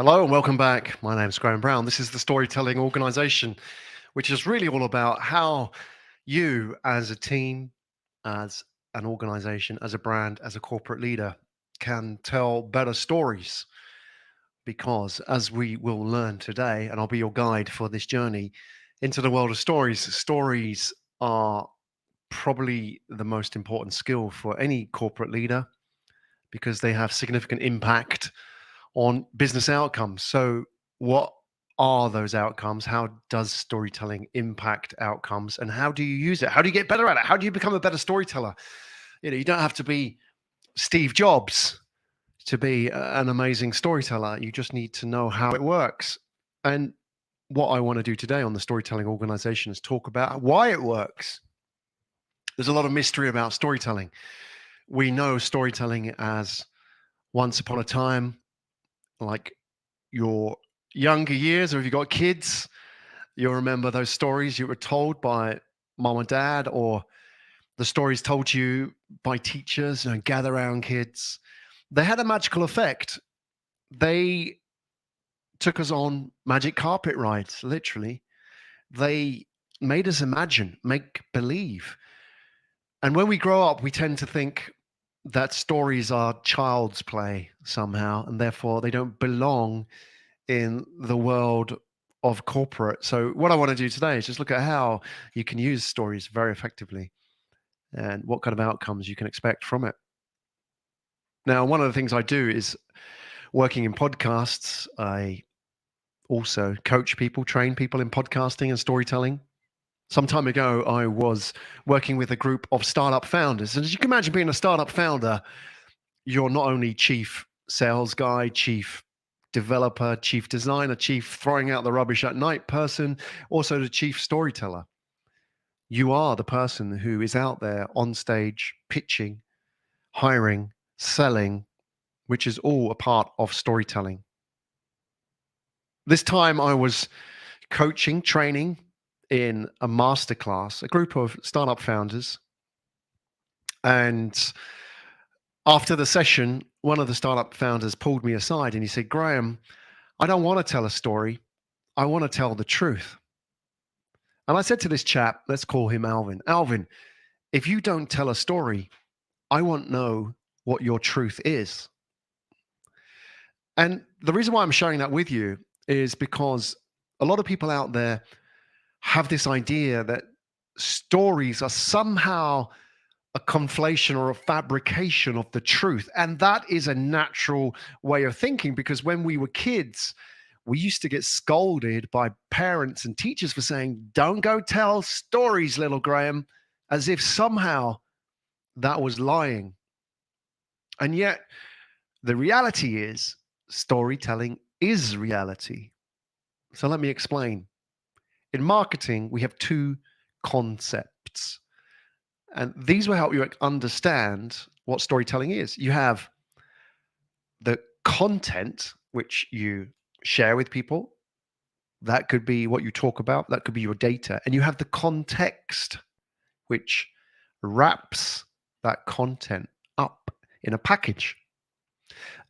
Hello and welcome back. My name is Graham Brown. This is the Storytelling Organization, which is really all about how you, as a team, as an organization, as a brand, as a corporate leader, can tell better stories. Because, as we will learn today, and I'll be your guide for this journey into the world of stories, stories are probably the most important skill for any corporate leader because they have significant impact on business outcomes. So, what are those outcomes? How does storytelling impact outcomes? And how do you use it? How do you get better at it? How do you become a better storyteller? You don't have to be Steve Jobs to be an amazing storyteller. You just need to know how it works. And what I want to do today on the Storytelling Organization is talk about why it works. There's a lot of mystery about storytelling. We know storytelling as once upon a time, like your younger years, or if you've got kids, you'll remember those stories you were told by mom and dad, or the stories told you by teachers, gather around kids. They had a magical effect. They took us on magic carpet rides, literally. They made us imagine, make believe. And when we grow up, we tend to think that stories are child's play somehow, and therefore they don't belong in the world of corporate. So, what I want to do today is just look at how you can use stories very effectively and what kind of outcomes you can expect from it. Now, one of the things I do is working in podcasts. I also coach people, train people in podcasting and storytelling. Some time ago, I was working with a group of startup founders. And as you can imagine, being a startup founder, you're not only chief sales guy, chief developer, chief designer, chief throwing out the rubbish at night person, also the chief storyteller. You are the person who is out there on stage pitching, hiring, selling, which is all a part of storytelling. This time I was coaching, training in a masterclass, a group of startup founders. And after the session, one of the startup founders pulled me aside and he said, Graham, I don't want to tell a story. I want to tell the truth. And I said to this chap, let's call him Alvin. Alvin, if you don't tell a story, I want to know what your truth is. And the reason why I'm sharing that with you is because a lot of people out there have this idea that stories are somehow a conflation or a fabrication of the truth. And that is a natural way of thinking because when we were kids, we used to get scolded by parents and teachers for saying, don't go tell stories, little Graham, as if somehow that was lying. And yet, the reality is, storytelling is reality. So let me explain. In marketing, we have two concepts. And these will help you understand what storytelling is. You have the content, which you share with people. That could be what you talk about. That could be your data. And you have the context, which wraps that content up in a package.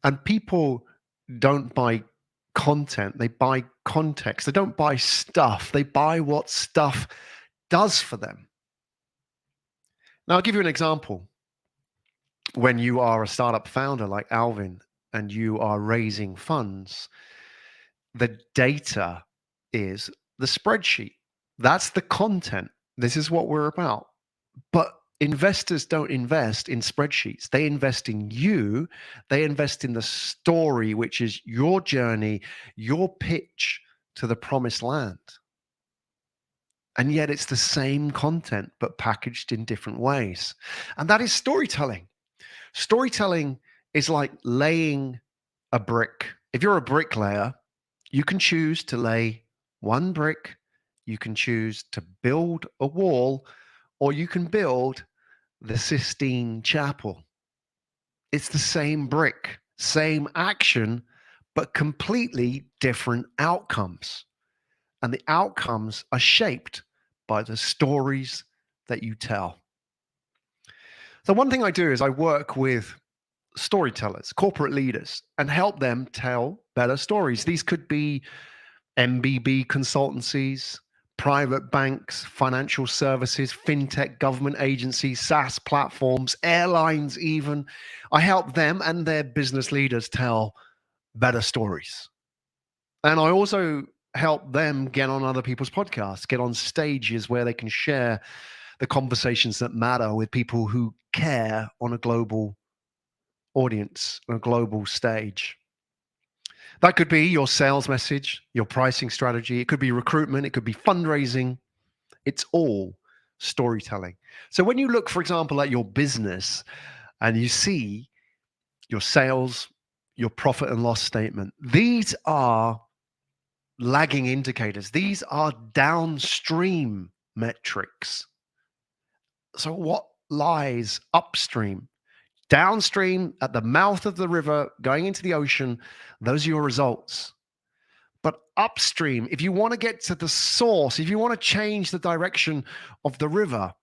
And people don't buy content, they buy context. They don't buy stuff, they buy what stuff does for them. Now, I'll give you an example. When you are a startup founder like Alvin and you are raising funds, the data is the spreadsheet. That's the content. This is what we're about. But investors don't invest in spreadsheets. They invest in you. They invest in the story, which is your journey, your pitch to the promised land. And yet it's the same content, but packaged in different ways. And that is storytelling. Storytelling is like laying a brick. If you're a bricklayer, you can choose to lay one brick, you can choose to build a wall, or you can build the Sistine Chapel. It's the same brick, same action, but completely different outcomes. And the outcomes are shaped by the stories that you tell. So, one thing I do is I work with storytellers, corporate leaders, and help them tell better stories. These could be MBB consultancies, private banks, financial services, fintech, government agencies, SaaS platforms, airlines, even. I help them and their business leaders tell better stories. And I also help them get on other people's podcasts, get on stages where they can share the conversations that matter with people who care on a global audience, on a global stage. That could be your sales message, your pricing strategy. It could be recruitment. It could be fundraising. It's all storytelling. So when you look, for example, at your business and you see your sales, your profit and loss statement, these are lagging indicators. These are downstream metrics. So what lies upstream? Downstream at the mouth of the river, going into the ocean, those are your results. But upstream, if you want to get to the source, if you want to change the direction of the river,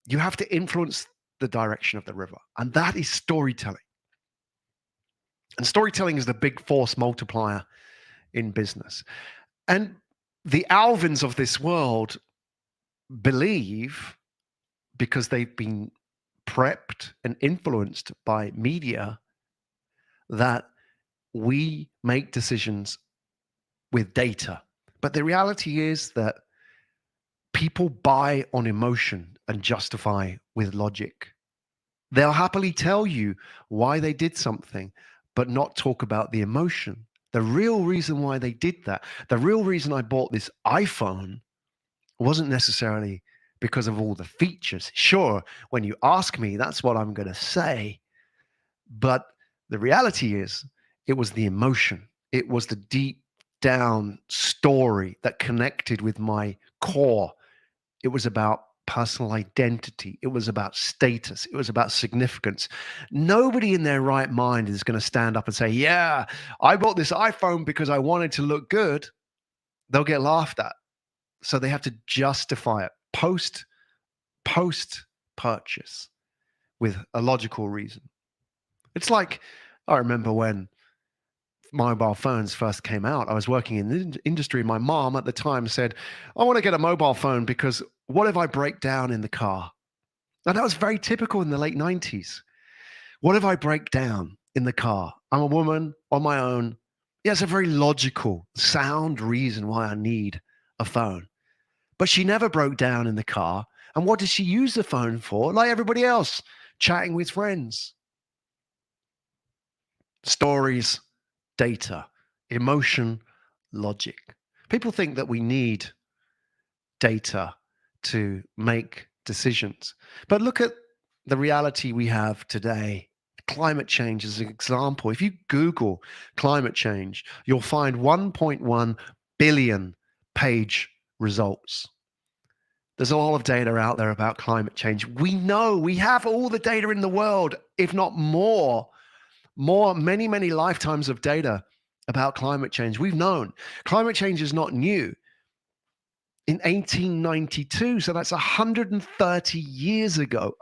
you have to influence the direction of the river. And that is storytelling. And storytelling is the big force multiplier in business. And the Alvins of this world believe, because they've been prepped and influenced by media, that we make decisions with data. But the reality is that people buy on emotion and justify with logic. They'll happily tell you why they did something, but not talk about the emotion. The real reason why they did that, the real reason I bought this iPhone wasn't necessarily because of all the features. Sure, when you ask me, that's what I'm going to say. But the reality is, it was the emotion. It was the deep down story that connected with my core. It was about personal identity. It was about status. It was about significance. Nobody in their right mind is going to stand up and say, yeah, I bought this iPhone because I wanted to look good. They'll get laughed at. So they have to justify it post purchase with a logical reason. It's like, I remember when mobile phones first came out, I was working in the industry. My mom at the time said, I want to get a mobile phone because what if I break down in the car? And that was very typical in the late 90s. What if I break down in the car? I'm a woman on my own. Yeah, it's a very logical, sound reason why I need a phone. But she never broke down in the car. And what did she use the phone for? Like everybody else, chatting with friends. Stories, data, emotion, logic. People think that we need data to make decisions. But look at the reality we have today. Climate change is an example. If you Google climate change, you'll find 1.1 billion page results. There's a lot of data out there about climate change. We know we have all the data in the world, if not more, many lifetimes of data about climate change. We've known climate change is not new. In 1892, so that's 130 years ago,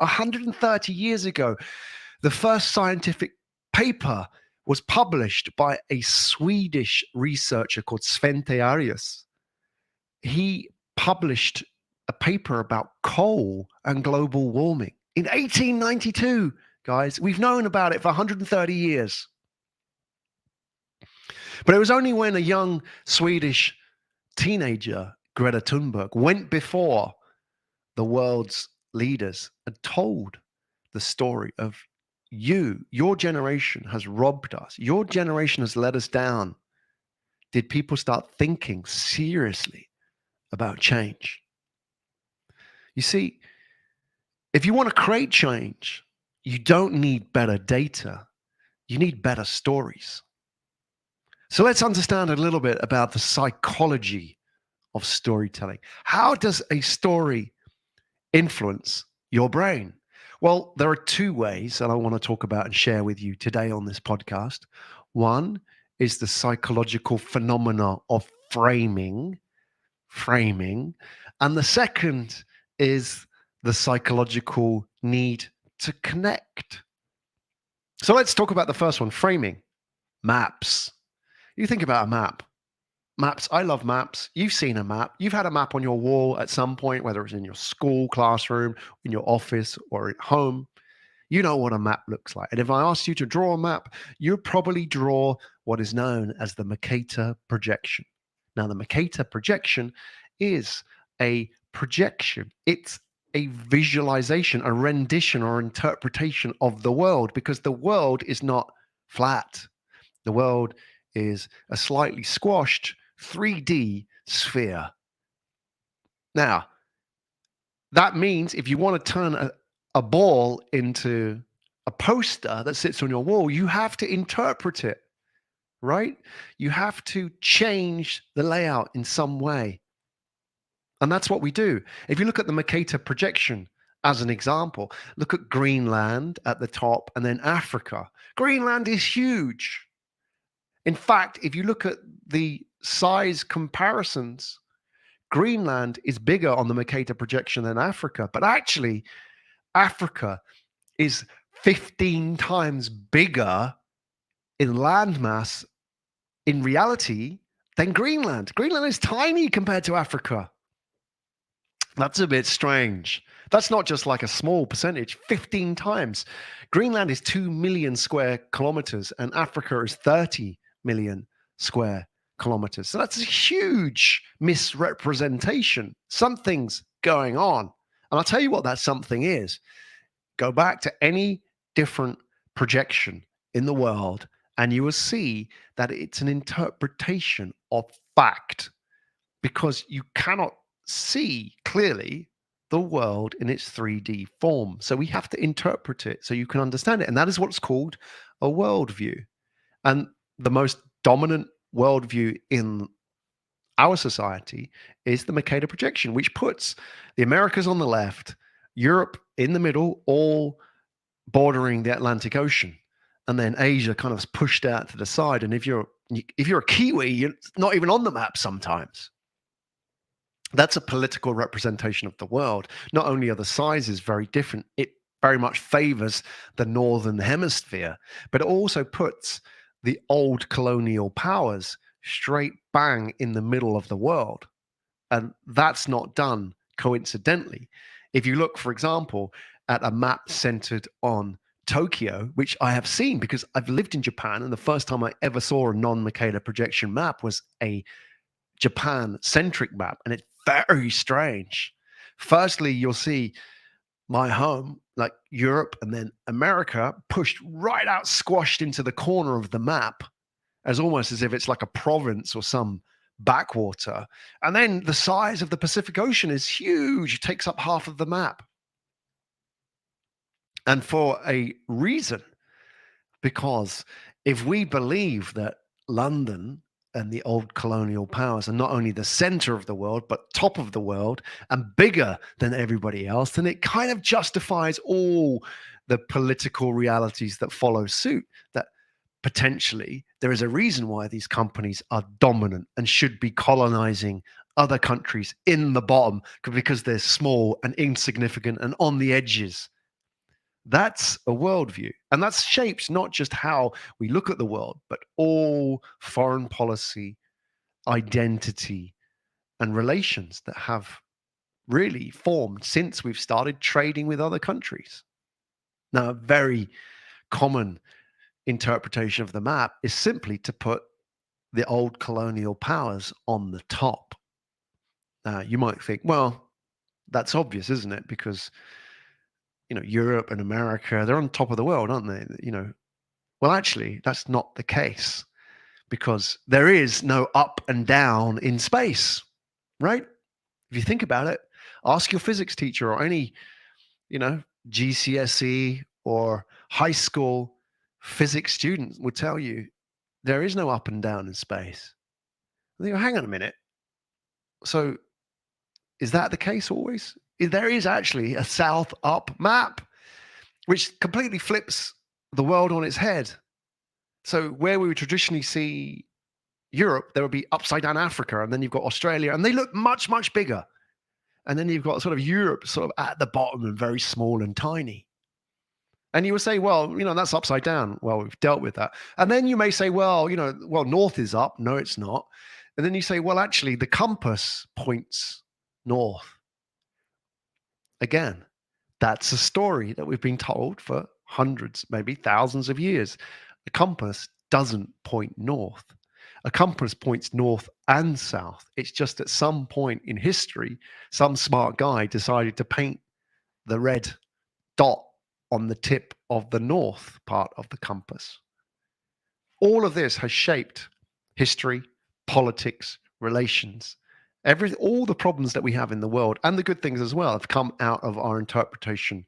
the first scientific paper was published by a Swedish researcher called Svante Arias. He published a paper about coal and global warming in 1892. Guys, we've known about it for 130 years. But it was only when a young Swedish teenager, Greta Thunberg, went before the world's leaders and told the story of your generation has robbed us. Your generation has let us down. Did people start thinking seriously about change? You see, if you want to create change, you don't need better data. You need better stories. So let's understand a little bit about the psychology of storytelling. How does a story influence your brain? Well, there are two ways that I want to talk about and share with you today on this podcast. One is the psychological phenomena of framing, and the second is the psychological need to connect. So let's talk about the first one, framing. Maps. You think about a map. Maps, I love maps. You've seen a map. You've had a map on your wall at some point, whether it's in your school, classroom, in your office, or at home. You know what a map looks like. And if I asked you to draw a map, you'd probably draw what is known as the Mercator projection. Now, the Mercator projection is a projection. It's a visualization, a rendition or interpretation of the world, because the world is not flat. The world is a slightly squashed 3D sphere. Now, that means if you want to turn a ball into a poster that sits on your wall, you have to interpret it, right? You have to change the layout in some way. And that's what we do. If you look at the Mercator projection as an example, look at Greenland at the top and then Africa. Greenland is huge. In fact, if you look at the size comparisons, Greenland is bigger on the Mercator projection than Africa, but actually, Africa is 15 times bigger in landmass in reality than Greenland. Greenland is tiny compared to Africa. That's a bit strange. That's not just like a small percentage, 15 times. Greenland is 2 million square kilometers and Africa is 30 million square kilometers. So that's a huge misrepresentation. Something's going on. And I'll tell you what that something is. Go back to any different projection in the world, and you will see that it's an interpretation of fact, because you cannot see clearly the world in its 3D form. So we have to interpret it so you can understand it. And that is what's called a worldview. And the most dominant worldview in our society is the Mercator projection, which puts the Americas on the left, Europe in the middle, all bordering the Atlantic Ocean, and then Asia kind of pushed out to the side. And if you're a Kiwi, you're not even on the map sometimes. That's a political representation of the world. Not only are the sizes very different, it very much favors the northern hemisphere, but it also puts the old colonial powers straight bang in the middle of the world. And that's not done coincidentally. If you look, for example, at a map centered on Tokyo, which I have seen because I've lived in Japan, and the first time I ever saw a non-Mercator projection map was a Japan-centric map, and it's very strange. Firstly, you'll see my home, like Europe and then America, pushed right out, squashed into the corner of the map, as almost as if it's like a province or some backwater. And then the size of the Pacific Ocean is huge, it takes up half of the map. And for a reason, because if we believe that London and the old colonial powers are not only the center of the world, but top of the world and bigger than everybody else, then it kind of justifies all the political realities that follow suit, that potentially there is a reason why these companies are dominant and should be colonizing other countries in the bottom because they're small and insignificant and on the edges. That's a worldview. And that's shaped not just how we look at the world, but all foreign policy, identity, and relations that have really formed since we've started trading with other countries. Now, a very common interpretation of the map is simply to put the old colonial powers on the top. You might think, well, that's obvious, isn't it? Because Europe and America, they're on top of the world, aren't they? Well, actually, that's not the case, because there is no up and down in space, right? If you think about it, ask your physics teacher or any, GCSE or high school physics student would tell you there is no up and down in space. And they go, hang on a minute. So is that the case always? There is actually a south up map, which completely flips the world on its head. So where we would traditionally see Europe, there would be upside down Africa, and then you've got Australia, and they look much, much bigger. And then you've got sort of Europe sort of at the bottom and very small and tiny. And you will say, well, that's upside down. Well, we've dealt with that. And then you may say, well, north is up. No, it's not. And then you say, well, actually, the compass points north. Again, that's a story that we've been told for hundreds, maybe thousands of years. A compass doesn't point north. A compass points north and south. It's just at some point in history, some smart guy decided to paint the red dot on the tip of the north part of the compass. All of this has shaped history, politics, relations. All the problems that we have in the world, and the good things as well, have come out of our interpretation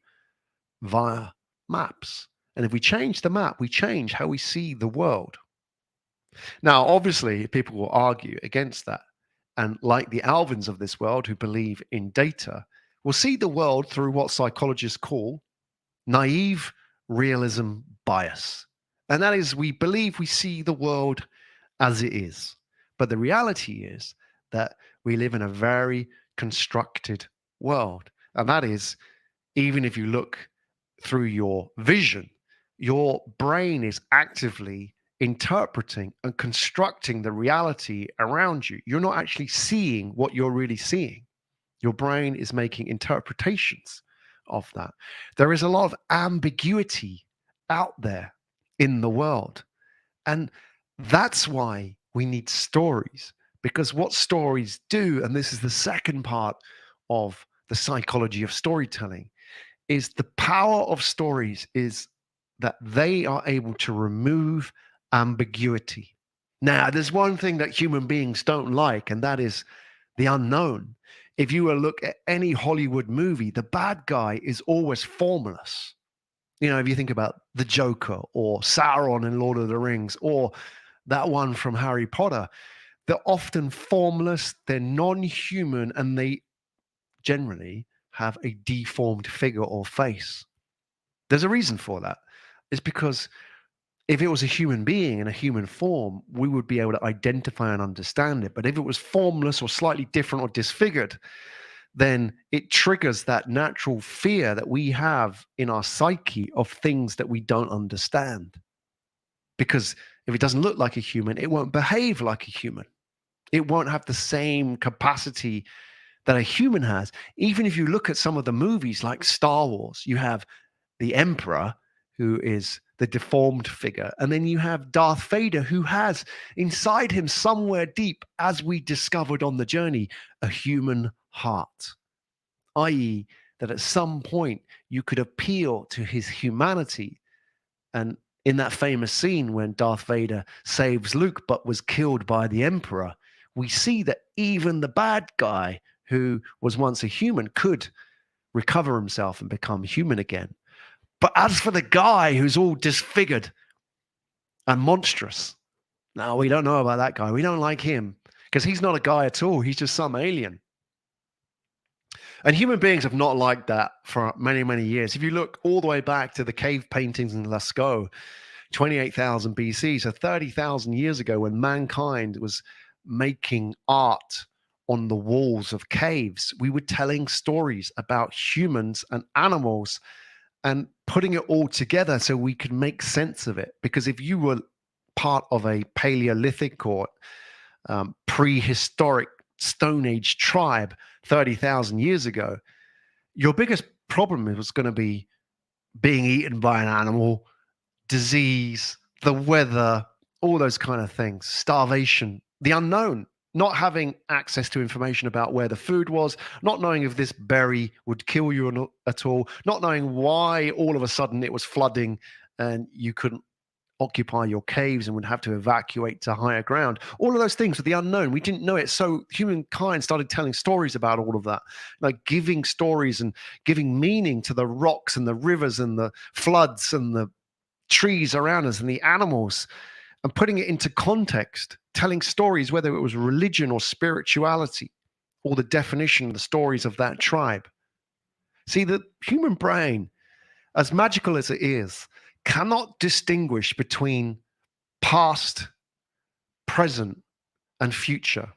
via maps. And if we change the map, we change how we see the world. Now, obviously, people will argue against that. And like the Alvins of this world who believe in data, will see the world through what psychologists call naive realism bias. And that is, we believe we see the world as it is. But the reality is that we live in a very constructed world. And that is, even if you look through your vision, your brain is actively interpreting and constructing the reality around you. You're not actually seeing what you're really seeing. Your brain is making interpretations of that. There is a lot of ambiguity out there in the world. And that's why we need stories, because what stories do, and this is the second part of the psychology of storytelling, is the power of stories is that they are able to remove ambiguity. Now, there's one thing that human beings don't like, and that is the unknown. If you were to look at any Hollywood movie, the bad guy is always formless. If you think about the Joker or Sauron in Lord of the Rings or that one from Harry Potter, they're often formless, they're non-human, and they generally have a deformed figure or face. There's a reason for that. It's because if it was a human being in a human form, we would be able to identify and understand it. But if it was formless or slightly different or disfigured, then it triggers that natural fear that we have in our psyche of things that we don't understand. Because if it doesn't look like a human, it won't behave like a human. It won't have the same capacity that a human has. Even if you look at some of the movies like Star Wars, you have the Emperor, who is the deformed figure. And then you have Darth Vader, who has inside him somewhere deep, as we discovered on the journey, a human heart, i.e., that at some point you could appeal to his humanity. And in that famous scene when Darth Vader saves Luke but was killed by the Emperor, we see that even the bad guy who was once a human could recover himself and become human again. But as for the guy who's all disfigured and monstrous, no, we don't know about that guy. We don't like him because he's not a guy at all. He's just some alien. And human beings have not liked that for many, many years. If you look all the way back to the cave paintings in Lascaux, 28,000 BC, so 30,000 years ago, when mankind was making art on the walls of caves, we were telling stories about humans and animals and putting it all together so we could make sense of it. Because if you were part of a Paleolithic or prehistoric Stone Age tribe 30,000 years ago, your biggest problem was going to be being eaten by an animal, disease, the weather, all those kind of things, starvation, the unknown, not having access to information about where the food was, not knowing if this berry would kill you at all, not knowing why all of a sudden it was flooding and you couldn't occupy your caves and would have to evacuate to higher ground. All of those things were the unknown. We didn't know it. So humankind started telling stories about all of that, like giving stories and giving meaning to the rocks and the rivers and the floods and the trees around us and the animals, and putting it into context, telling stories, whether it was religion or spirituality, or the definition of the stories of that tribe. See, the human brain, as magical as it is, cannot distinguish between past, present, and future.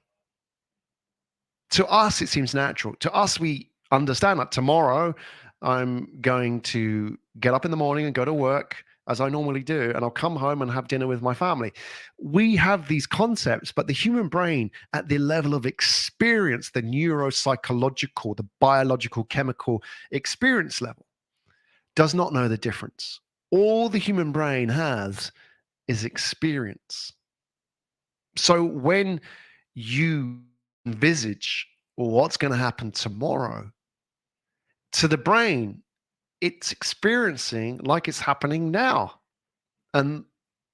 To us, it seems natural. To us, we understand that tomorrow I'm going to get up in the morning and go to work as I normally do, and I'll come home and have dinner with my family. We have these concepts, but the human brain, at the level of experience, the neuropsychological, the biological, chemical experience level, does not know the difference. All the human brain has is experience. So when you envisage what's going to happen tomorrow, to the brain, it's experiencing like it's happening now. And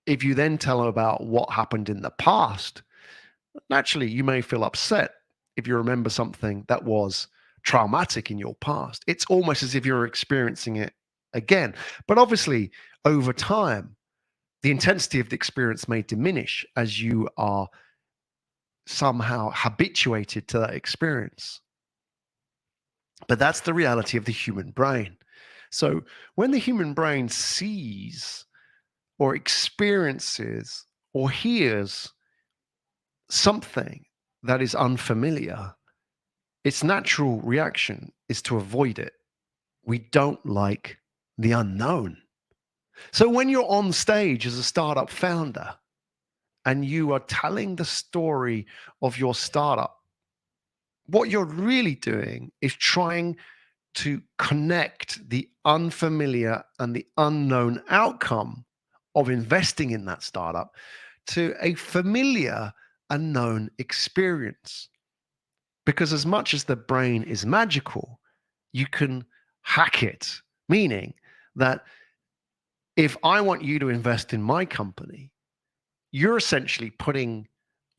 if you then tell them about what happened in the past, naturally you may feel upset if you remember something that was traumatic in your past. It's almost as if you're experiencing it again. But obviously, over time, the intensity of the experience may diminish as you are somehow habituated to that experience. But that's the reality of the human brain. So when the human brain sees or experiences or hears something that is unfamiliar, its natural reaction is to avoid it. We don't like the unknown. So when you're on stage as a startup founder and you are telling the story of your startup, what you're really doing is trying to connect the unfamiliar and the unknown outcome of investing in that startup to a familiar and known experience. Because as much as the brain is magical, you can hack it, meaning that if I want you to invest in my company, you're essentially putting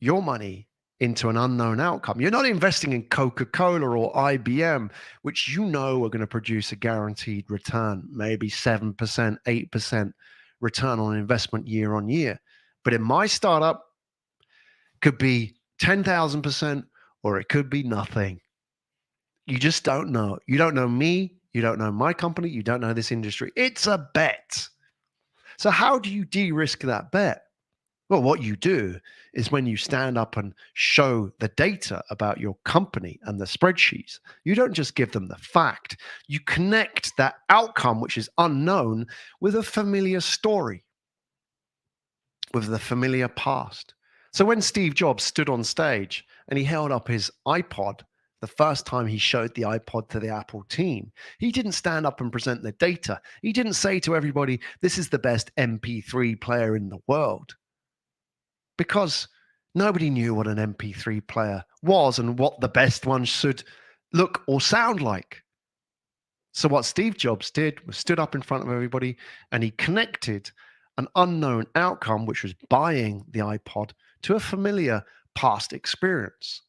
your money into an unknown outcome. You're not investing in Coca-Cola or IBM, which you know are going to produce a guaranteed return, maybe 7%, 8% return on investment year on year. But in my startup, could be 10,000% or it could be nothing. You just don't know. You don't know me. You don't know my company. You don't know this industry. It's a bet. So, how do you de risk that bet? Well, what you do is when you stand up and show the data about your company and the spreadsheets, you don't just give them the fact, you connect that outcome, which is unknown, with a familiar story, with the familiar past. So when Steve Jobs stood on stage and he held up his iPod, the first time he showed the iPod to the Apple team, he didn't stand up and present the data. He didn't say to everybody, this is the best MP3 player in the world, because nobody knew what an MP3 player was and what the best one should look or sound like. So what Steve Jobs did was stood up in front of everybody and he connected an unknown outcome, which was buying the iPod, to a familiar past experience.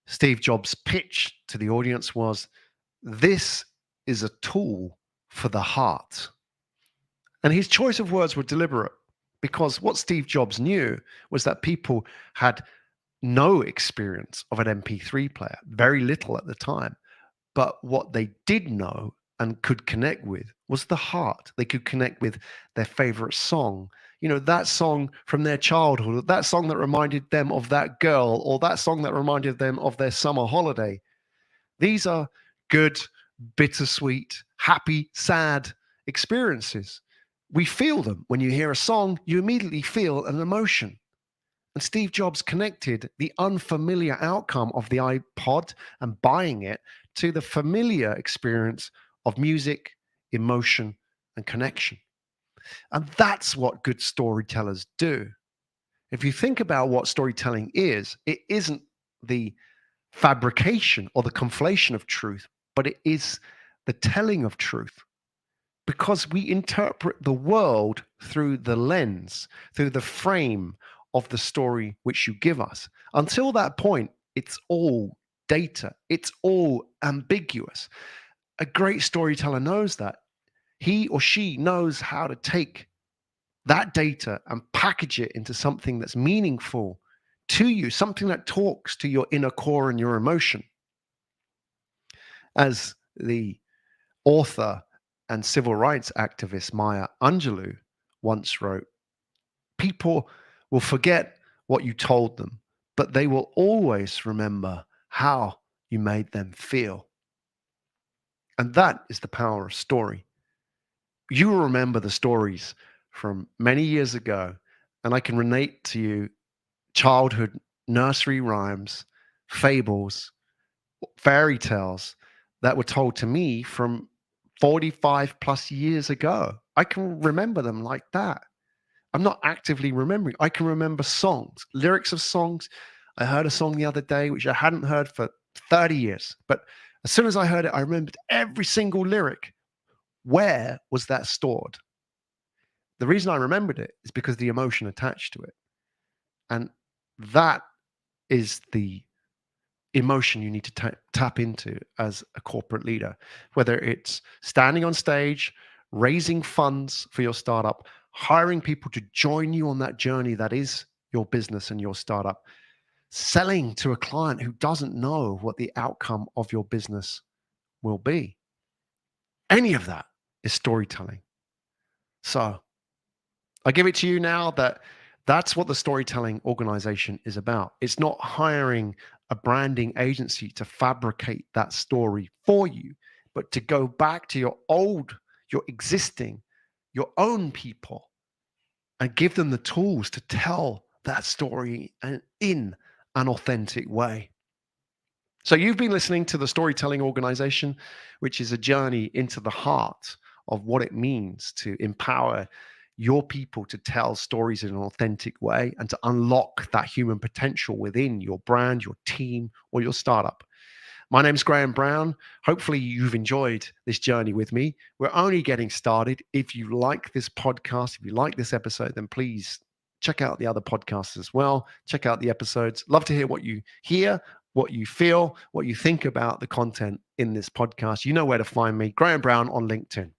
Steve Jobs' pitch to the audience was, this is a tool for the heart. And his choice of words were deliberate, because what Steve Jobs knew was that people had no experience of an MP3 player, very little at the time. But what they did know and could connect with was the heart. They could connect with their favorite song, that song from their childhood, that song that reminded them of that girl, or that song that reminded them of their summer holiday. These are good, bittersweet, happy, sad experiences. We feel them. When you hear a song, you immediately feel an emotion. And Steve Jobs connected the unfamiliar outcome of the iPod and buying it to the familiar experience of music, emotion, and connection. And that's what good storytellers do. If you think about what storytelling is, it isn't the fabrication or the conflation of truth, but it is the telling of truth. Because we interpret the world through the lens, through the frame of the story which you give us. Until that point, it's all data, it's all ambiguous. A great storyteller knows that. He or she knows how to take that data and package it into something that's meaningful to you, something that talks to your inner core and your emotion. As the author and civil rights activist Maya Angelou once wrote, people will forget what you told them, but they will always remember how you made them feel. And that is the power of story. You will remember the stories from many years ago, and I can relate to you childhood nursery rhymes, fables, fairy tales that were told to me from 45 plus years ago. I can remember them like that. I'm not actively remembering. I can remember songs, lyrics of songs. I heard a song the other day which I hadn't heard for 30 years, but as soon as I heard it, I remembered every single lyric. Where was that stored? The reason I remembered it is because the emotion attached to it. And that is the emotion you need to tap into as a corporate leader, whether it's standing on stage, raising funds for your startup, hiring people to join you on that journey that is your business and your startup, selling to a client who doesn't know what the outcome of your business will be. Any of that is storytelling. So I give it to you now that that's what the storytelling organization is about. It's not hiring a branding agency to fabricate that story for you, but to go back to your existing, your own people and give them the tools to tell that story in an authentic way. So you've been listening to the Storytelling Organization, which is a journey into the heart of what it means to empower your people to tell stories in an authentic way and to unlock that human potential within your brand, your team, or your startup. My name's Graham Brown. Hopefully, you've enjoyed this journey with me. We're only getting started. If you like this podcast, if you like this episode, then please check out the other podcasts as well. Check out the episodes. Love to hear what you hear, what you feel, what you think about the content in this podcast. You know where to find me, Graham Brown on LinkedIn.